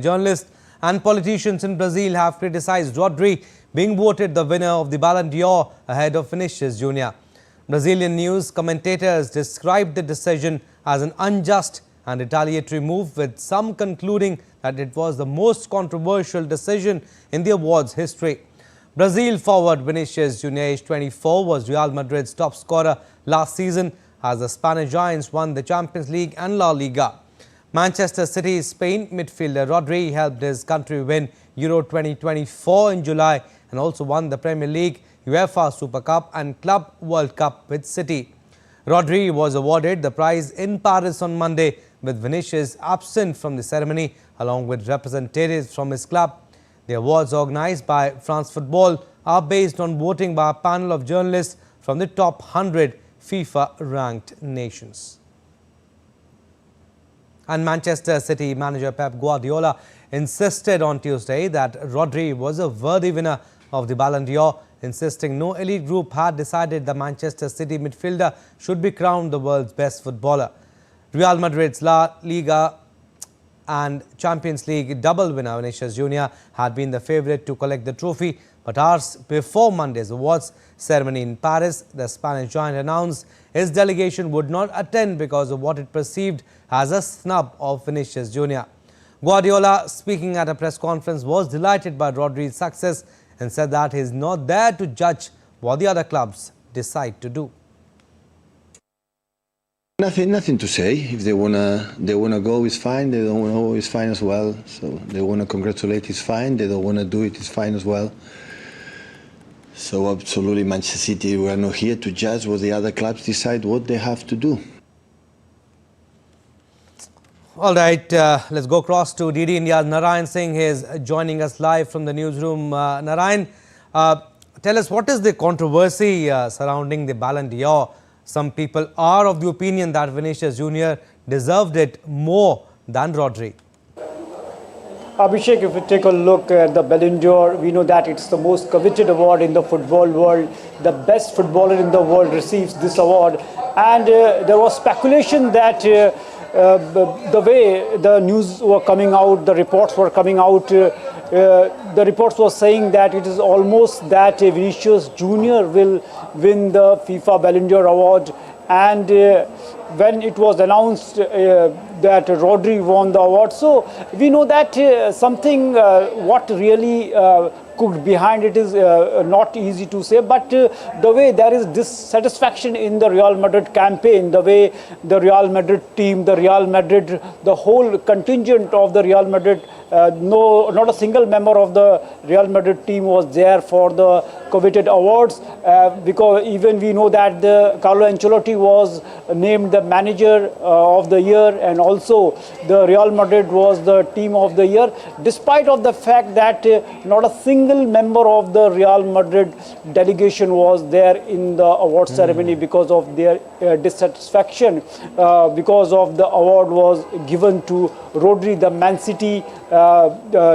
Journalists and politicians in Brazil have criticized Rodri being voted the winner of the Ballon d'Or ahead of Vinicius Jr. Brazilian news commentators described the decision as an unjust and retaliatory move, with some concluding that it was the most controversial decision in the awards history. Brazil forward Vinicius Jr., aged 24, was Real Madrid's top scorer last season as the Spanish Giants won the Champions League and La Liga. Manchester City's Spain midfielder Rodri helped his country win Euro 2024 in July and also won the Premier League, UEFA Super Cup and Club World Cup with City. Rodri was awarded the prize in Paris on Monday, with Vinicius absent from the ceremony along with representatives from his club. The awards, organized by France Football, are based on voting by a panel of journalists from the top 100 FIFA-ranked nations. And Manchester City manager Pep Guardiola insisted on Tuesday that Rodri was a worthy winner of the Ballon d'Or, insisting no elite group had decided the Manchester City midfielder should be crowned the world's best footballer. Real Madrid's La Liga and Champions League double winner Vinicius Jr. had been the favourite to collect the trophy, but hours before Monday's awards ceremony in Paris, the Spanish giant announced his delegation would not attend because of what it perceived as a snub of Vinicius Jr. Guardiola, speaking at a press conference, was delighted by Rodri's success and said that he is not there to judge what the other clubs decide to do. Nothing to say. If they wanna go, it's fine. They don't wanna go, it's fine as well. So they wanna congratulate, it's fine. They don't wanna do it, it's fine as well. So absolutely, Manchester City, we are not here to judge what the other clubs decide what they have to do. All right, let's go across to DD India's Narayan Singh. He is joining us live from the newsroom. Narayan, tell us, what is the controversy surrounding the Ballon d'Or? Some people are of the opinion that Vinicius Jr. deserved it more than Rodri. Abhishek, if we take a look at the Ballon d'Or, we know that it's the most coveted award in the football world. The best footballer in the world receives this award. And there was speculation that the way the news were coming out, the reports were coming out, the reports were saying that it is almost that Vinicius Jr. will win the FIFA Ballon d'Or award. And when it was announced that Rodri won the award, so we know that something what really cooked behind it is not easy to say, but the way there is dissatisfaction in the Real Madrid campaign, the way the Real Madrid team, the whole contingent of the Real Madrid, not a single member of the Real Madrid team was there for the coveted awards, because even we know that Carlo Ancelotti was named the manager of the year, and also the Real Madrid was the team of the year, despite of the fact that not a single member of the Real Madrid delegation was there in the award ceremony because of their dissatisfaction, because of the award was given to Rodri, the Man City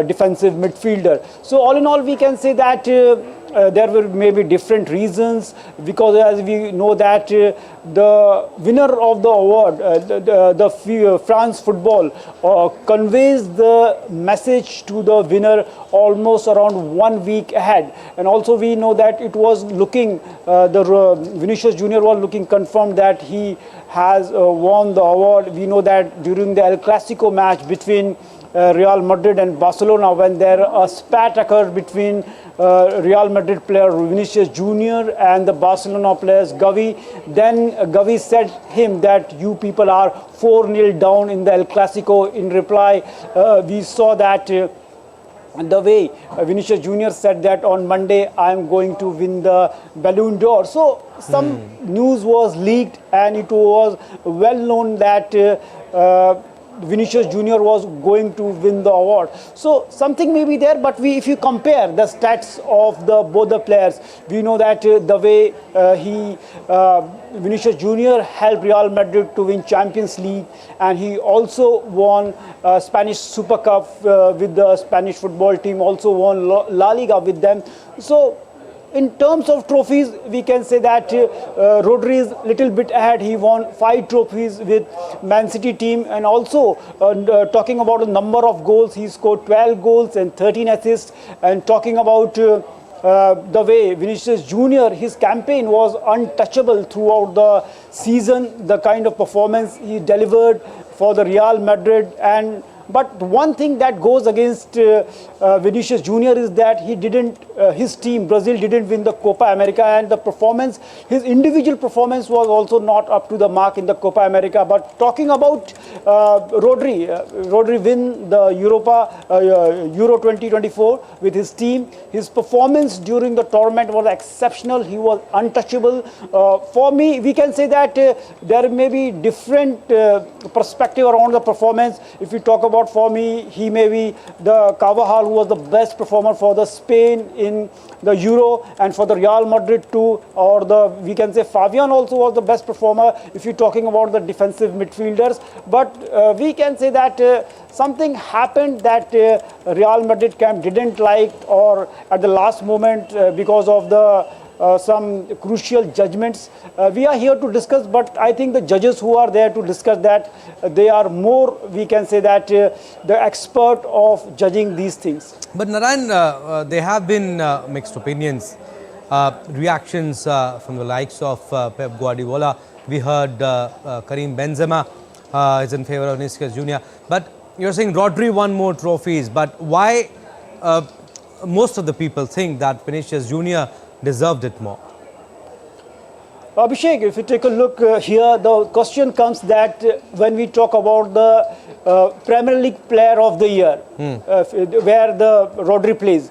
defensive midfielder. So all in all, we can say that there were maybe different reasons, because as we know that the winner of the award, the France Football, conveys the message to the winner almost around 1 week ahead. And also we know that it was looking, Vinicius Jr. was looking confirmed that he has won the award. We know that during the El Clasico match between Real Madrid and Barcelona, when there a spat occurred between Real Madrid player Vinicius Jr. and the Barcelona players Gavi, then Gavi said him that you people are 4-0 down in the El Clasico. In reply, we saw that the way Vinicius Jr. said that on Monday I am going to win the Ballon d'Or. So some news was leaked, and it was well known that Vinicius Jr. was going to win the award. So something may be there, but if you compare the stats of both the players, we know that the way Vinicius Jr. helped Real Madrid to win Champions League, and he also won Spanish Super Cup with the Spanish football team, also won La Liga with them. So in terms of trophies, we can say that Rodri is a little bit ahead. He won 5 trophies with Man City team, and also talking about the number of goals, he scored 12 goals and 13 assists. And talking about the way Vinicius Junior, his campaign was untouchable throughout the season. The kind of performance he delivered for the Real Madrid. But one thing that goes against Vinicius Junior is that he didn't, his team, Brazil, didn't win the Copa America, and the performance, his individual performance was also not up to the mark in the Copa America. But talking about Rodri win the Euro 2024 with his team. His performance during the tournament was exceptional. He was untouchable. For me, we can say that there may be different perspective around the performance. If we talk about, for me, he may be the Carvajal, who was the best performer for the Spain in the Euro, and for the Real Madrid too, or we can say Fabian also was the best performer if you're talking about the defensive midfielders. But we can say that something happened that Real Madrid camp didn't like, or at the last moment because of the some crucial judgments. We are here to discuss, but I think the judges who are there to discuss that, they are more, we can say that, the expert of judging these things. But Narayan, there have been mixed opinions, reactions from the likes of Pep Guardiola. We heard Karim Benzema is in favor of Vinicius Junior. But you're saying Rodri won more trophies. But why most of the people think that Vinicius Junior deserved it more? Abhishek, if you take a look here, the question comes that when we talk about the Premier League Player of the Year, where the Rodri plays,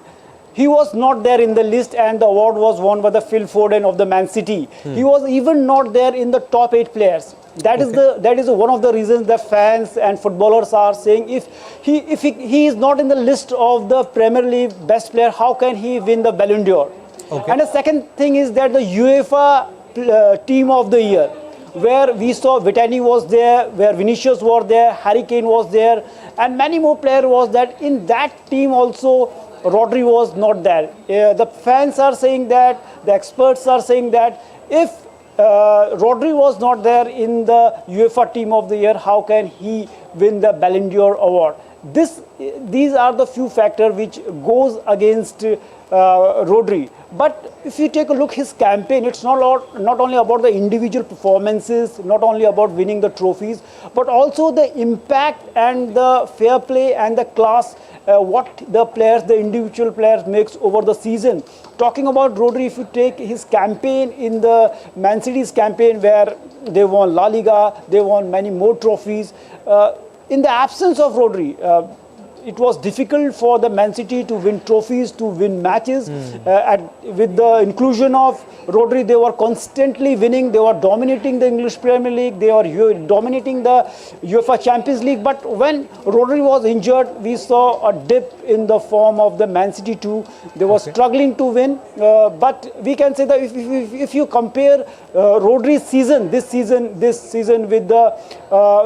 he was not there in the list, and the award was won by the Phil Foden of the Man City. He was even not there in the top 8 players. That is one of the reasons the fans and footballers are saying if he is not in the list of the Premier League best player, how can he win the Ballon d'Or? Okay. And the second thing is that the UEFA team of the year, where we saw Vitani was there, where Vinicius was there, Harry Kane was there, and many more players was that. In that team also, Rodri was not there. The fans are saying that, the experts are saying that if Rodri was not there in the UEFA team of the year, how can he win the Ballon d'Or award? These are the few factors which goes against Rodri. But if you take a look his campaign, it's not only about the individual performances, not only about winning the trophies, but also the impact and the fair play and the class what the individual players makes over the season. Talking about Rodri, if you take his campaign in the Man City's campaign, where they won La Liga, they won many more trophies. In the absence of Rodri, it was difficult for the Man City to win trophies, to win matches. With the inclusion of Rodri, they were constantly winning. They were dominating the English Premier League. They were dominating the UEFA Champions League. But when Rodri was injured, we saw a dip in the form of the Man City too. They were struggling to win. But we can say that if you compare Rodri's season, this season with the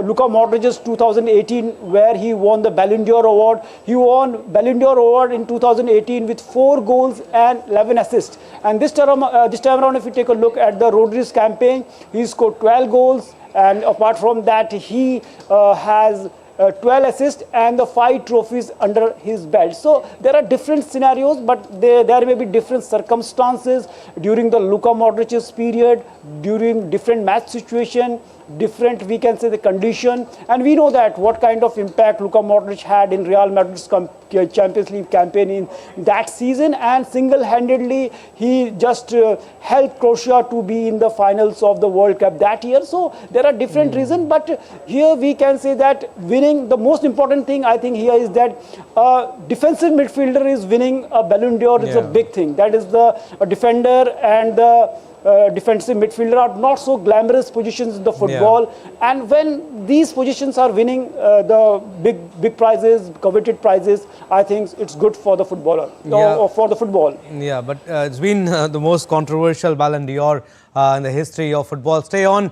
Luka Modric's 2018, where he won the Ballon d'Or award. He won Ballon d'Or award in 2018 with 4 goals and 11 assists. And this time around, if you take a look at the Rodri's campaign, he scored 12 goals, and apart from that, he has 12 assists and the 5 trophies under his belt. So there are different scenarios, but there may be different circumstances during the Luka Modric's period, during different match situation, different, we can say, the condition. And we know that what kind of impact Luka Modric had in Real Madrid's Champions League campaign in that season, and single-handedly he just helped Croatia to be in the finals of the World Cup that year. So there are different reasons, but here we can say that winning, the most important thing I think here is that defensive midfielder is winning a Ballon d'Or. It's a big thing. That is a defender and the defensive midfielder are not so glamorous positions in the football, and when these positions are winning the big prizes, coveted prizes, I think it's good for the footballer or for the football. Yeah, but it's been the most controversial Ballon d'Or in the history of football. Stay on.